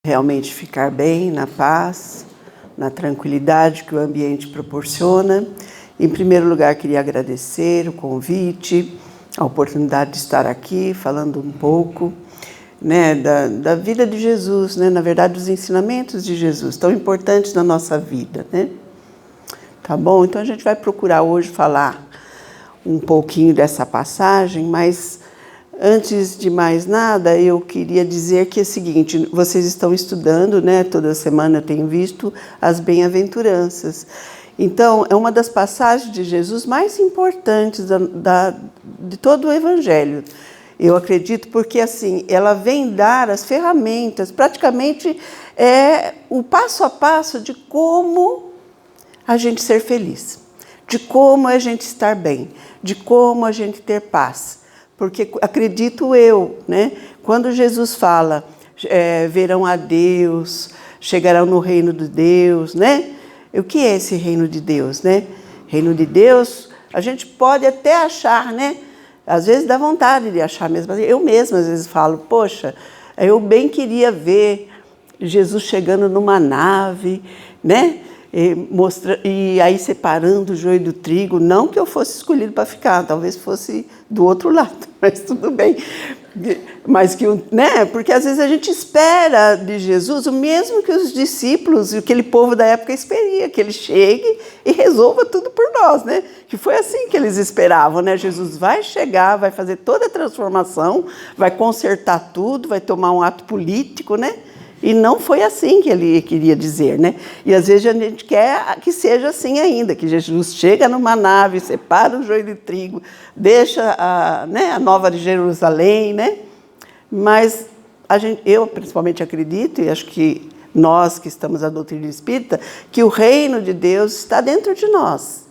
realmente ficar bem, na paz, na tranquilidade que o ambiente proporciona. Em primeiro lugar, queria agradecer o convite, a oportunidade de estar aqui falando um pouco, né, da vida de Jesus, né, na verdade, dos ensinamentos de Jesus, tão importantes na nossa vida, né? Tá bom? Então a gente vai procurar hoje falar um pouquinho dessa passagem, mas antes de mais nada, eu queria dizer que é o seguinte, vocês estão estudando, né? Toda semana eu tenho visto as bem-aventuranças. Então, é uma das passagens de Jesus mais importantes de todo o Evangelho. Eu acredito porque, assim, ela vem dar as ferramentas, praticamente é o passo a passo de como a gente ser feliz, de como a gente estar bem, de como a gente ter paz. Porque acredito eu, né? Quando Jesus fala, verão a Deus, chegarão no reino de Deus, né? O que é esse reino de Deus, né? Reino de Deus, a gente pode até achar, né? Às vezes dá vontade de achar mesmo. Eu mesma às vezes falo, poxa, eu bem queria ver Jesus chegando numa nave, né? E aí separando o joio do trigo, não que eu fosse escolhido para ficar, talvez fosse do outro lado, mas tudo bem. Mas que, né? Porque às vezes a gente espera de Jesus o mesmo que os discípulos e aquele povo da época esperia, que ele chegue e resolva tudo por nós, né? Que foi assim que eles esperavam, né? Jesus vai chegar, vai fazer toda a transformação, vai consertar tudo, vai tomar um ato político, né? E não foi assim que ele queria dizer, né? E às vezes a gente quer que seja assim ainda, que Jesus chega numa nave, separa o joio de trigo, deixa a Nova de Jerusalém, né? Mas eu principalmente acredito, e acho que nós que estamos na doutrina espírita, que o reino de Deus está dentro de nós,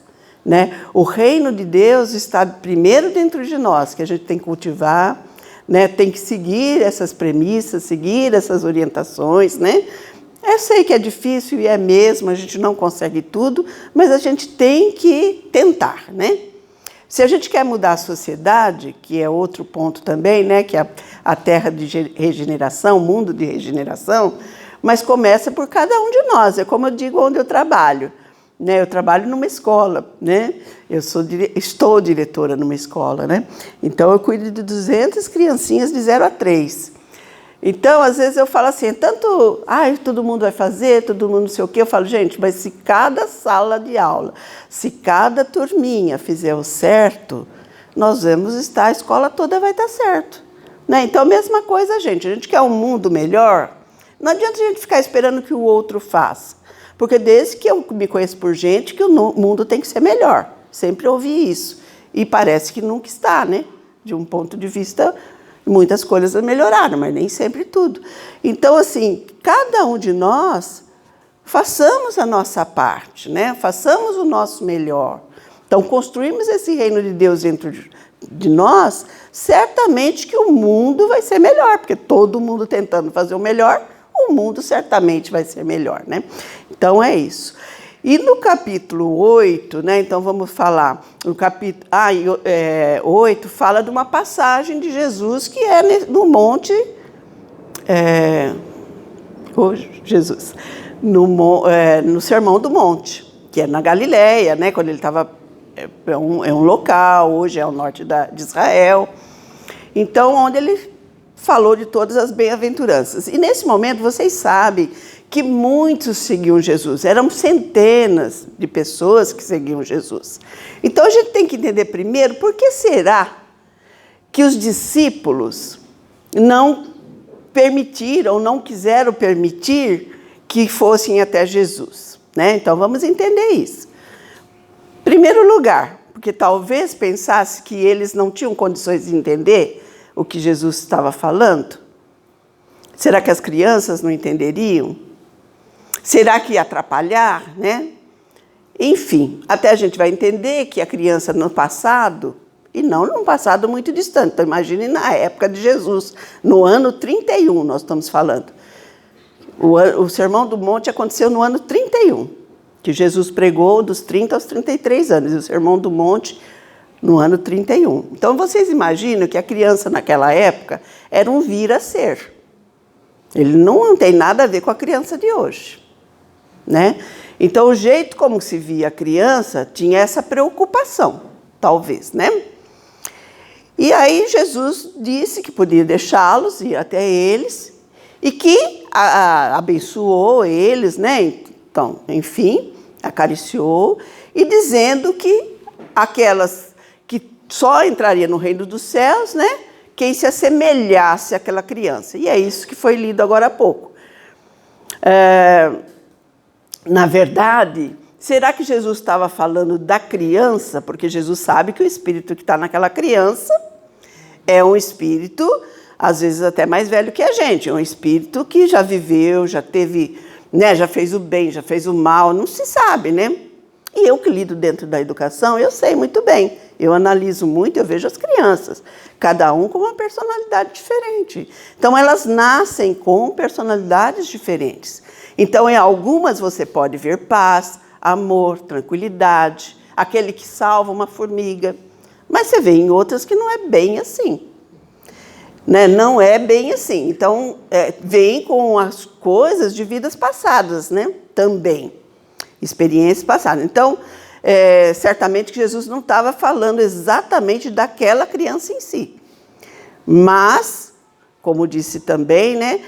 né? O reino de Deus está primeiro dentro de nós, que a gente tem que cultivar, né, tem que seguir essas premissas, seguir essas orientações, né? Eu sei que é difícil e é mesmo, a gente não consegue tudo, mas a gente tem que tentar, né? Se a gente quer mudar a sociedade, que é outro ponto também, né, que é a terra de regeneração, o mundo de regeneração, mas começa por cada um de nós, é como eu digo onde eu trabalho. Né, eu trabalho numa escola, né? Estou diretora numa escola, né? Então, eu cuido de 200 criancinhas de 0 a 3. Então, às vezes eu falo assim, todo mundo vai fazer, todo mundo não sei o quê. Eu falo, gente, mas se cada sala de aula, se cada turminha fizer o certo, nós vamos estar, a escola toda vai estar certo. Né? Então, a mesma coisa, a gente quer um mundo melhor, não adianta a gente ficar esperando que o outro faça. Porque desde que eu me conheço por gente, que o mundo tem que ser melhor. Sempre ouvi isso. E parece que nunca está, né? De um ponto de vista, muitas coisas melhoraram, mas nem sempre tudo. Então, assim, cada um de nós, façamos a nossa parte, né? Façamos o nosso melhor. Então, construímos esse reino de Deus dentro de nós, certamente que o mundo vai ser melhor, porque todo mundo tentando fazer o melhor, o mundo certamente vai ser melhor, né? Então, é isso. E no capítulo 8, né? Então, vamos falar. No capítulo 8 fala de uma passagem de Jesus que é no monte... Jesus. No Sermão do Monte, que é na Galileia, né? Quando ele estava... É um local, hoje é o norte de Israel. Então, onde ele falou de todas as bem-aventuranças. E nesse momento, vocês sabem que muitos seguiam Jesus. Eram centenas de pessoas que seguiam Jesus. Então, a gente tem que entender primeiro por que será que os discípulos não permitiram, não quiseram permitir que fossem até Jesus. Né? Então, vamos entender isso. Primeiro lugar, porque talvez pensasse que eles não tinham condições de entender o que Jesus estava falando? Será que as crianças não entenderiam? Será que ia atrapalhar, né? Enfim, até a gente vai entender que a criança no passado, e não num passado muito distante, então imagine na época de Jesus, no ano 31 nós estamos falando. O Sermão do Monte aconteceu no ano 31, que Jesus pregou dos 30 aos 33 anos, e o Sermão do Monte no ano 31. Então, vocês imaginam que a criança naquela época era um vir a ser. Ele não tem nada a ver com a criança de hoje, né? Então, o jeito como se via a criança tinha essa preocupação, talvez, né? E aí Jesus disse que podia deixá-los, ir até eles, e que abençoou eles, né? Então, enfim, acariciou, e dizendo que aquelas que só entrariam no reino dos céus, né? Quem se assemelhasse àquela criança. E é isso que foi lido agora há pouco. Na verdade, será que Jesus estava falando da criança? Porque Jesus sabe que o espírito que está naquela criança é um espírito, às vezes até mais velho que a gente. É um espírito que já viveu, já teve, né, já fez o bem, já fez o mal, não se sabe, né? E eu que lido dentro da educação, eu sei muito bem. Eu analiso muito, eu vejo as crianças. Cada um com uma personalidade diferente. Então, elas nascem com personalidades diferentes. Então, em algumas você pode ver paz, amor, tranquilidade, aquele que salva uma formiga. Mas você vê em outras que não é bem assim. Né? Não é bem assim. Então, vem com as coisas de vidas passadas, né? Também. Experiências passadas. Então, certamente que Jesus não estava falando exatamente daquela criança em si. Mas, como disse também, né?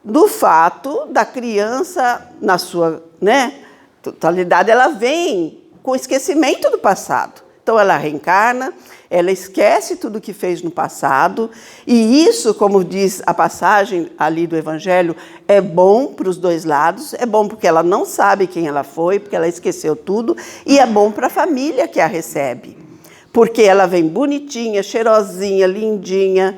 Do fato da criança, na sua, né, totalidade, ela vem com esquecimento do passado. Então, ela reencarna, ela esquece tudo que fez no passado, e isso, como diz a passagem ali do Evangelho, é bom para os dois lados, é bom porque ela não sabe quem ela foi, porque ela esqueceu tudo, e é bom para a família que a recebe, porque ela vem bonitinha, cheirosinha, lindinha,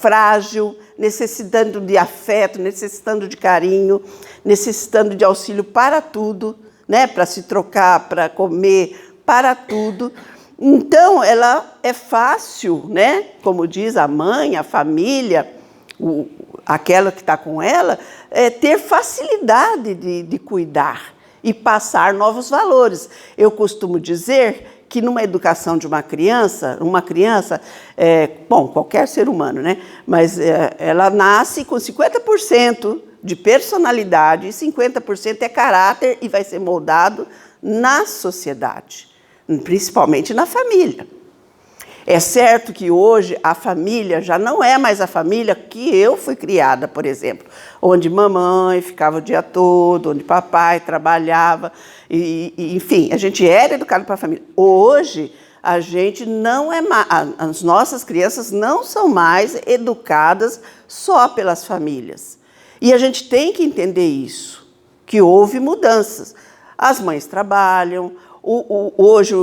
frágil, necessitando de afeto, necessitando de carinho, necessitando de auxílio para tudo, né? Para se trocar, para comer, para tudo. Então, ela é fácil, né? Como diz a mãe, a família, aquela que está com ela, ter facilidade de cuidar e passar novos valores. Eu costumo dizer que numa educação de uma criança, bom, qualquer ser humano, né? Mas ela nasce com 50% de personalidade e 50% é caráter e vai ser moldado na sociedade, principalmente na família. É certo que hoje a família já não é mais a família que eu fui criada, por exemplo, onde mamãe ficava o dia todo, onde papai trabalhava, enfim, a gente era educado para a família. Hoje, a gente não é mais, as nossas crianças não são mais educadas só pelas famílias. E a gente tem que entender isso, que houve mudanças. As mães trabalham, hoje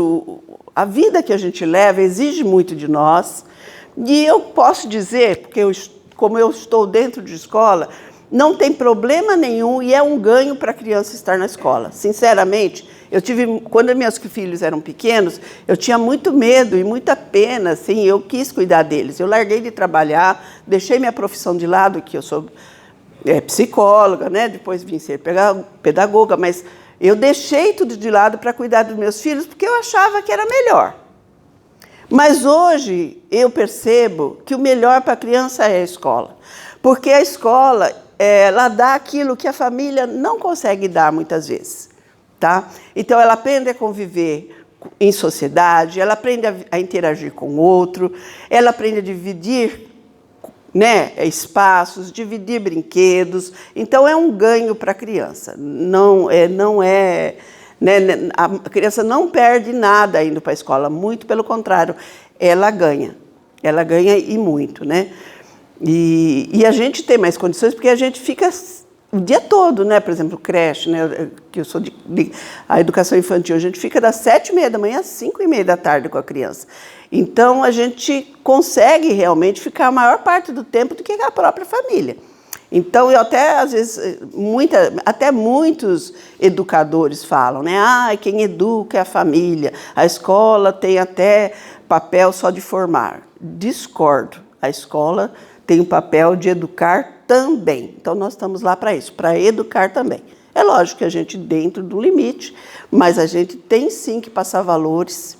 a vida que a gente leva exige muito de nós. E eu posso dizer, porque como eu estou dentro de escola, não tem problema nenhum e é um ganho para a criança estar na escola. Sinceramente, quando meus filhos eram pequenos, eu tinha muito medo e muita pena, assim, eu quis cuidar deles. Eu larguei de trabalhar, deixei minha profissão de lado, que eu sou psicóloga, né? Depois vim ser pedagoga, mas eu deixei tudo de lado para cuidar dos meus filhos, porque eu achava que era melhor. Mas hoje eu percebo que o melhor para a criança é a escola. Porque a escola, ela dá aquilo que a família não consegue dar muitas vezes. Tá? Então ela aprende a conviver em sociedade, ela aprende a interagir com o outro, ela aprende a dividir, né, espaços, dividir brinquedos. Então é um ganho para a criança. Né, a criança não perde nada indo para a escola, muito pelo contrário, ela ganha e muito, né? E a gente tem mais condições porque a gente fica o dia todo, né? Por exemplo, creche, né? Que eu sou a educação infantil, a gente fica das 7h30 da manhã às 5h30 da tarde com a criança. Então, a gente consegue realmente ficar a maior parte do tempo do que a própria família. Então, eu até, às vezes, até muitos educadores falam, né? Quem educa é a família, a escola tem até papel só de formar. Discordo. A escola tem o papel de educar também. Então, nós estamos lá para isso, para educar também. É lógico que a gente dentro do limite, mas a gente tem sim que passar valores,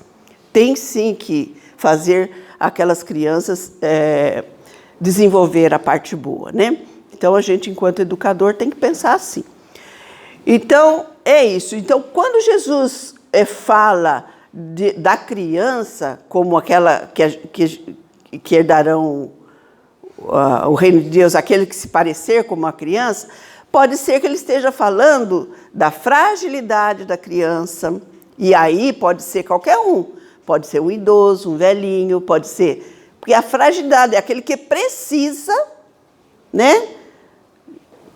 tem sim que fazer aquelas crianças desenvolver a parte boa, né? Então, a gente, enquanto educador, tem que pensar assim. Então, é isso. Então, quando Jesus fala da criança como aquela que herdarão o reino de Deus, aquele que se parecer como uma criança, pode ser que ele esteja falando da fragilidade da criança, e aí pode ser qualquer um, pode ser um idoso, um velhinho, pode ser... Porque a fragilidade é aquele que precisa, né,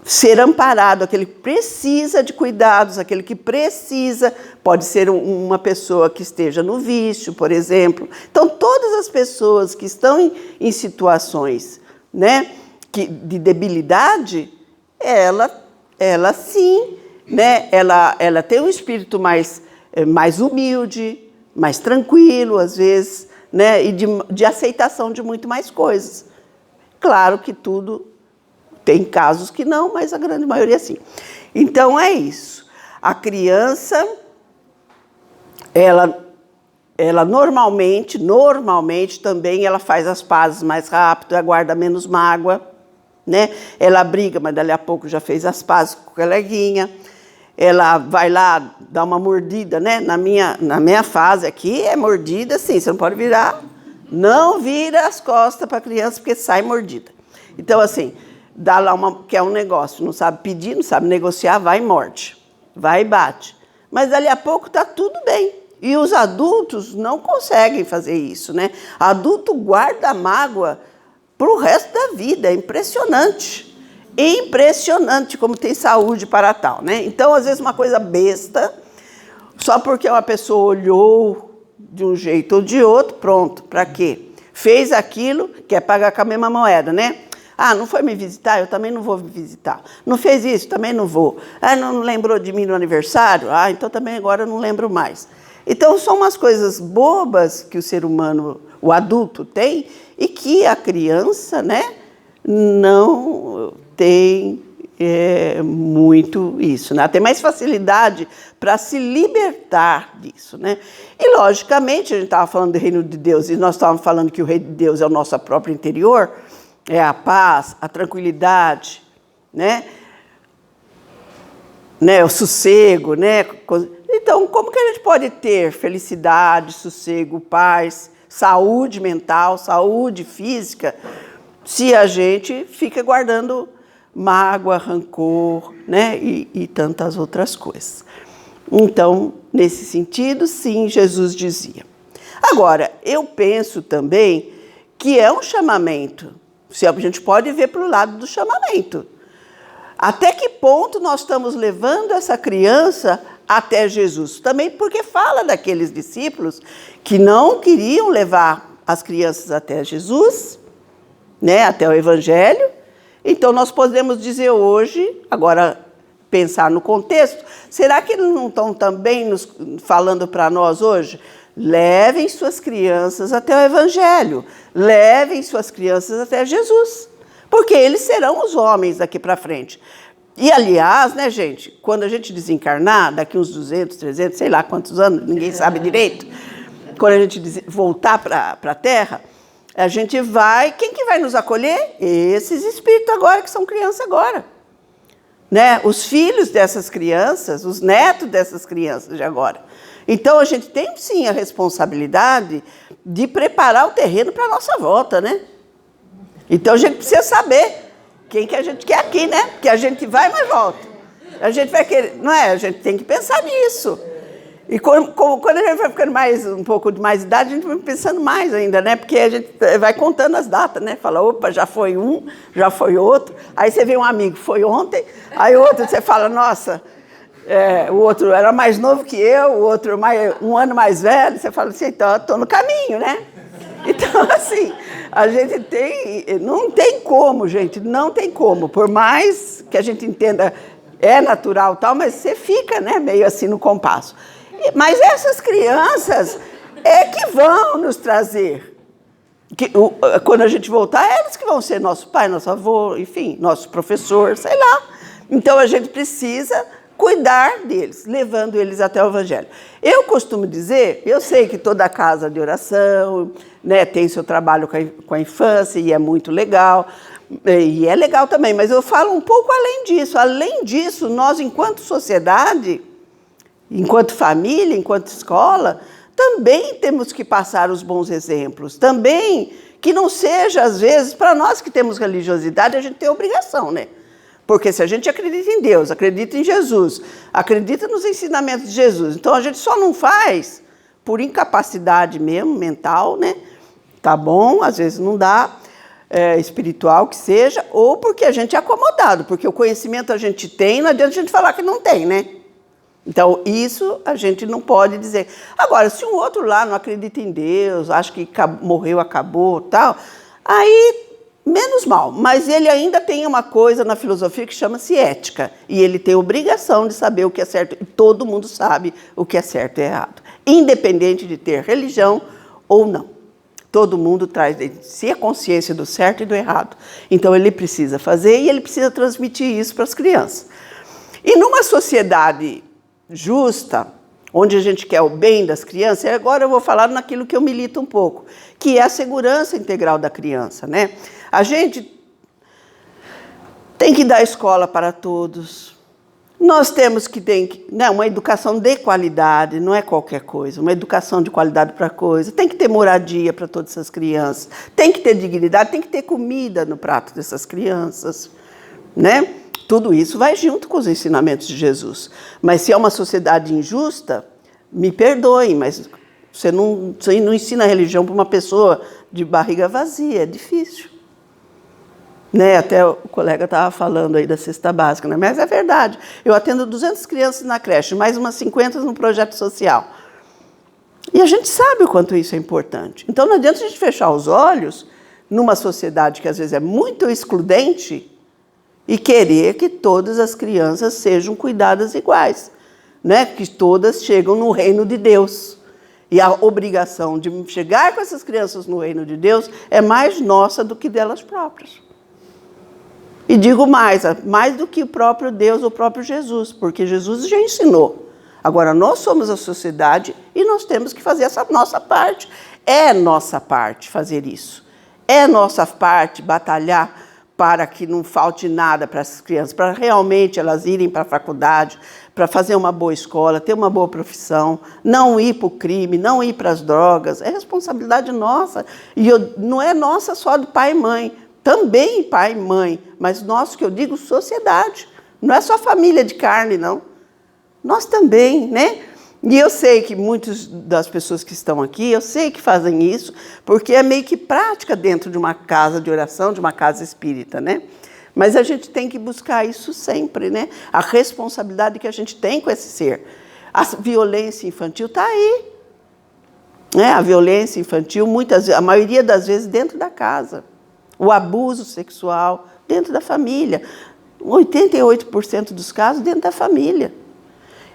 ser amparado, aquele que precisa de cuidados, aquele que precisa, pode ser uma pessoa que esteja no vício, por exemplo. Então, todas as pessoas que estão em situações, né, de debilidade, ela sim, né, ela tem um espírito mais humilde, mais tranquilo, às vezes, né, e de aceitação de muito mais coisas. Claro que tudo... Tem casos que não, mas a grande maioria sim. Então, é isso. A criança, ela normalmente também ela faz as pazes mais rápido, ela guarda menos mágoa, né? Ela briga, mas dali a pouco já fez as pazes com o coleguinha. Ela vai lá, dá uma mordida, né? Na minha fase aqui, é mordida, sim, você não pode virar. Não vira as costas para a criança, porque sai mordida. Então, assim... Dá lá quer um negócio, não sabe pedir, não sabe negociar, vai e morde, vai e bate. Mas dali a pouco está tudo bem. E os adultos não conseguem fazer isso, né? Adulto guarda a mágoa para o resto da vida, é impressionante. Impressionante como tem saúde para tal, né? Então, às vezes, uma coisa besta, só porque uma pessoa olhou de um jeito ou de outro, pronto, para quê? Fez aquilo, quer pagar com a mesma moeda, né? Ah, não foi me visitar? Eu também não vou me visitar. Não fez isso? Também não vou. Ah, não lembrou de mim no aniversário? Ah, então também agora eu não lembro mais. Então, são umas coisas bobas que o ser humano, o adulto tem, e que a criança, né, não tem muito isso, né? Tem mais facilidade para se libertar disso, né? E, logicamente, a gente estava falando do reino de Deus, e nós estávamos falando que o reino de Deus é o nosso próprio interior, é a paz, a tranquilidade, né? O sossego, né? Então, como que a gente pode ter felicidade, sossego, paz, saúde mental, saúde física, se a gente fica guardando mágoa, rancor, né? E tantas outras coisas. Então, nesse sentido, sim, Jesus dizia. Agora, eu penso também que é um chamamento. A gente pode ver para o lado do chamamento. Até que ponto nós estamos levando essa criança até Jesus? Também porque fala daqueles discípulos que não queriam levar as crianças até Jesus, né, até o Evangelho. Então, nós podemos dizer hoje, agora pensar no contexto, será que eles não estão também nos falando para nós hoje? Levem suas crianças até o Evangelho, levem suas crianças até Jesus, porque eles serão os homens daqui para frente. E, aliás, né, gente, quando a gente desencarnar, daqui uns 200, 300, sei lá quantos anos, ninguém sabe direito, quando a gente voltar para a Terra, a gente vai... Quem que vai nos acolher? Esses espíritos agora, que são crianças agora. Né? Os filhos dessas crianças, os netos dessas crianças de agora. Então, a gente tem, sim, a responsabilidade de preparar o terreno para a nossa volta, né? Então, a gente precisa saber quem que a gente quer aqui, né? Porque a gente vai, mas volta. A gente vai querer... Não é? A gente tem que pensar nisso. E quando a gente vai ficando um pouco de mais idade, a gente vai pensando mais ainda, né? Porque a gente vai contando as datas, né? Fala, opa, já foi um, já foi outro. Aí você vê um amigo, foi ontem. Aí outro, você fala, nossa... o outro era mais novo que eu, o outro um ano mais velho, você fala assim, então eu estou no caminho, né? Então, assim, a gente não tem como, gente, não tem como, por mais que a gente entenda, é natural tal, mas você fica, né, meio assim no compasso. Mas essas crianças é que vão nos trazer, quando a gente voltar, elas que vão ser nosso pai, nosso avô, enfim, nosso professor, sei lá. Então, a gente precisa cuidar deles, levando eles até o Evangelho. Eu costumo dizer, eu sei que toda casa de oração, né, tem seu trabalho com a infância e é muito legal, e é legal também, mas eu falo um pouco além disso. Além disso, nós, enquanto sociedade, enquanto família, enquanto escola, também temos que passar os bons exemplos. Também que não seja, às vezes, para nós que temos religiosidade, a gente tem obrigação, né? Porque se a gente acredita em Deus, acredita em Jesus, acredita nos ensinamentos de Jesus, então a gente só não faz por incapacidade mesmo, mental, né? Tá bom, às vezes não dá, espiritual que seja, ou porque a gente é acomodado, porque o conhecimento a gente tem, não adianta a gente falar que não tem, né? Então, isso a gente não pode dizer. Agora, se um outro lá não acredita em Deus, acha que morreu, acabou, tal, aí menos mal, mas ele ainda tem uma coisa na filosofia que chama-se ética, e ele tem obrigação de saber o que é certo, e todo mundo sabe o que é certo e errado, independente de ter religião ou não. Todo mundo traz de si a consciência do certo e do errado. Então ele precisa fazer e ele precisa transmitir isso para as crianças. E numa sociedade justa, onde a gente quer o bem das crianças, e agora eu vou falar naquilo que eu milito um pouco, que é a segurança integral da criança, né? A gente tem que dar escola para todos. Nós temos que ter uma educação de qualidade, não é qualquer coisa, uma educação de qualidade para coisa. Tem que ter moradia para todas essas crianças, tem que ter dignidade, tem que ter comida no prato dessas crianças, né? Tudo isso vai junto com os ensinamentos de Jesus. Mas se é uma sociedade injusta, me perdoem, mas você não ensina a religião para uma pessoa de barriga vazia, é difícil. Né? Até o colega estava falando aí da cesta básica, né? Mas é verdade. Eu atendo 200 crianças na creche, mais umas 50 no projeto social. E a gente sabe o quanto isso é importante. Então não adianta a gente fechar os olhos numa sociedade que às vezes é muito excludente e querer que todas as crianças sejam cuidadas iguais, né? Que todas chegam no reino de Deus. E a obrigação de chegar com essas crianças no reino de Deus é mais nossa do que delas próprias. E digo mais do que o próprio Deus, o próprio Jesus, porque Jesus já ensinou. Agora, nós somos a sociedade e nós temos que fazer essa nossa parte. É nossa parte fazer isso. É nossa parte batalhar para que não falte nada para essas crianças, para realmente elas irem para a faculdade, para fazer uma boa escola, ter uma boa profissão, não ir para o crime, não ir para as drogas. É responsabilidade nossa. E não é nossa só do pai e mãe, também pai e mãe, mas nós, que eu digo, sociedade. Não é só família de carne, não. Nós também, né? E eu sei que muitas das pessoas que estão aqui, eu sei que fazem isso, porque é meio que prática dentro de uma casa de oração, de uma casa espírita, né? Mas a gente tem que buscar isso sempre, né? A responsabilidade que a gente tem com esse ser. A violência infantil está aí. Né? A violência infantil, a maioria das vezes, dentro da casa. O abuso sexual dentro da família. 88% dos casos dentro da família.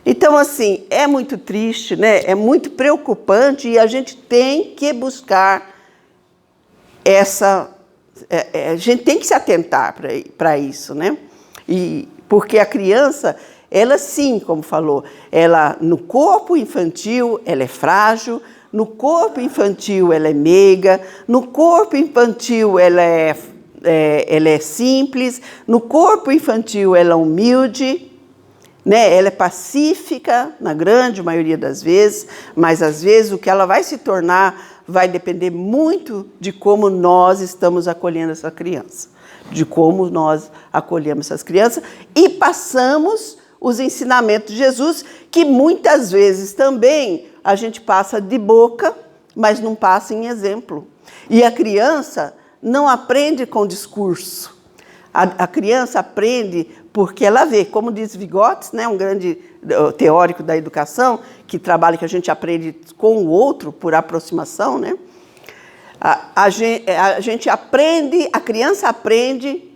Então, assim, é muito triste, né? É muito preocupante e a gente tem que buscar a gente tem que se atentar para isso, né? Porque a criança, ela sim, como falou, ela no corpo infantil, ela é frágil, no corpo infantil ela é meiga, no corpo infantil ela é simples, no corpo infantil ela é humilde, né? Ela é pacífica, na grande maioria das vezes, mas às vezes o que ela vai se tornar vai depender muito de como nós estamos acolhendo essa criança, de como nós acolhemos essas crianças e passamos os ensinamentos de Jesus, que muitas vezes também a gente passa de boca, mas não passa em exemplo. E a criança não aprende com discurso. A criança aprende porque ela vê, como diz Vygotsky, né, um grande teórico da educação, que trabalha que a gente aprende com o outro por aproximação, né? A gente aprende, a criança aprende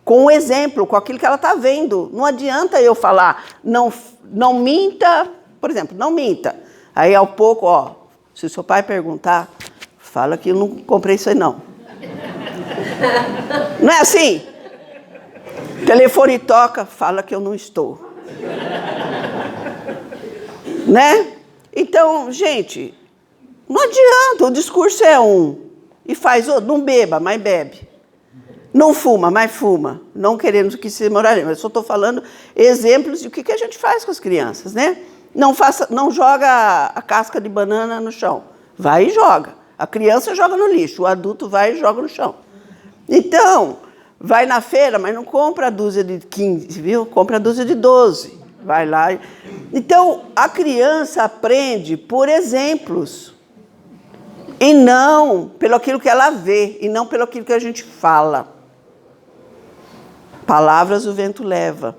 com o exemplo, com aquilo que ela está vendo. Não adianta eu falar, não minta, por exemplo, não minta. Aí, ao pouco, se o seu pai perguntar, fala que eu não comprei isso aí, não. Não é assim? O telefone toca, fala que eu não estou. né? Então, gente, não adianta, o discurso é um e faz outro, não beba, mas bebe. Não fuma, mas fuma. Não queremos que se moralmente, mas só estou falando exemplos de o que a gente faz com as crianças, né? Não joga a casca de banana no chão. Vai e joga. A criança joga no lixo, o adulto vai e joga no chão. Então, vai na feira, mas não compra a dúzia de 15, viu? Compra a dúzia de 12. Vai lá. Então, a criança aprende por exemplos. E não pelo aquilo que ela vê, e não pelo aquilo que a gente fala. Palavras o vento leva.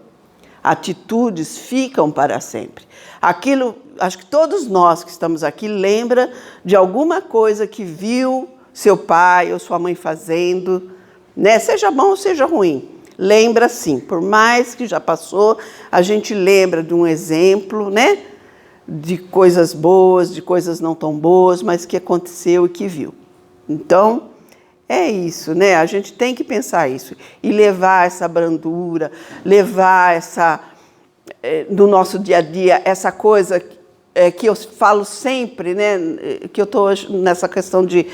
Atitudes ficam para sempre. Aquilo, acho que todos nós que estamos aqui lembra de alguma coisa que viu seu pai ou sua mãe fazendo, né? Seja bom ou seja ruim. Lembra sim, por mais que já passou, a gente lembra de um exemplo, né? De coisas boas, de coisas não tão boas, mas que aconteceu e que viu. Então, é isso, né? A gente tem que pensar isso e levar essa brandura, levar essa, no nosso dia a dia, essa coisa que eu falo sempre, né? Que eu estou nessa questão de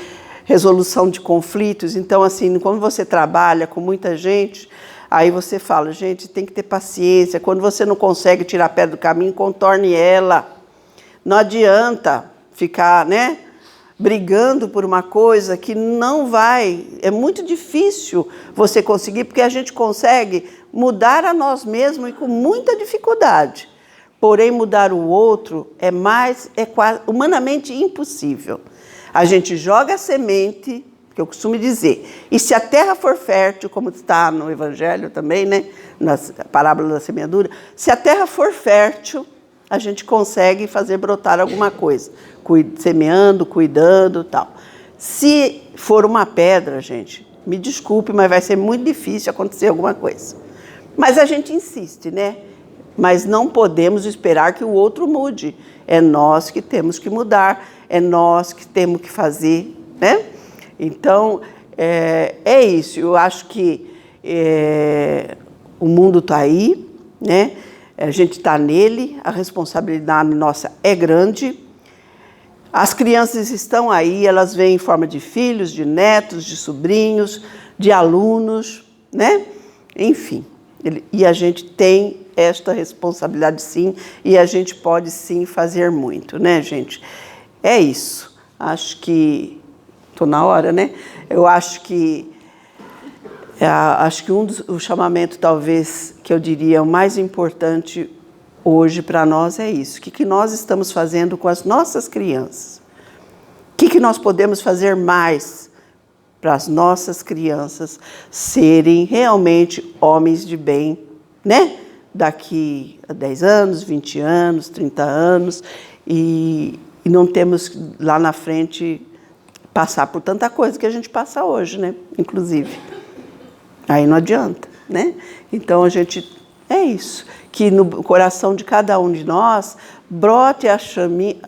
resolução de conflitos. Então, assim, quando você trabalha com muita gente, aí você fala, gente, tem que ter paciência. Quando você não consegue tirar a pedra do caminho, contorne ela. Não adianta ficar, né, brigando por uma coisa que não vai. É muito difícil você conseguir, porque a gente consegue mudar a nós mesmos e com muita dificuldade. Porém, mudar o outro é quase humanamente impossível. A gente joga a semente, que eu costumo dizer, e se a terra for fértil, como está no Evangelho também, né, na parábola da semeadura, se a terra for fértil, a gente consegue fazer brotar alguma coisa, semeando, cuidando e tal. Se for uma pedra, gente, me desculpe, mas vai ser muito difícil acontecer alguma coisa. Mas a gente insiste, né? Mas não podemos esperar que o outro mude. É nós que temos que mudar, é nós que temos que fazer, né? Então, é isso. Eu acho que o mundo está aí, né? A gente está nele, a responsabilidade nossa é grande. As crianças estão aí, elas vêm em forma de filhos, de netos, de sobrinhos, de alunos, né? Enfim, e a gente tem esta responsabilidade sim, e a gente pode sim fazer muito, né, gente? É isso. Acho que... Estou na hora, né? Eu acho que o chamamento, talvez, que eu diria o mais importante hoje para nós é isso. O que nós estamos fazendo com as nossas crianças? O que nós podemos fazer mais para as nossas crianças serem realmente homens de bem, né? Daqui a 10 anos, 20 anos, 30 anos, e não temos lá na frente passar por tanta coisa que a gente passa hoje, né? Inclusive. Aí não adianta, né? Então, é isso. Que no coração de cada um de nós brote a chame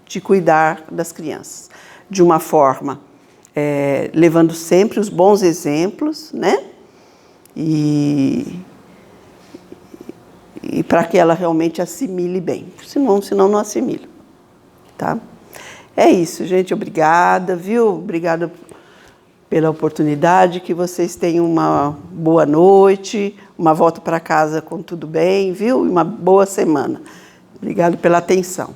de cuidar das crianças. De uma forma, levando sempre os bons exemplos, né? E para que ela realmente assimile bem. Senão não assimila, tá? É isso, gente. Obrigada, viu? Obrigada pela oportunidade, que vocês tenham uma boa noite, uma volta para casa com tudo bem, viu? E uma boa semana. Obrigado pela atenção.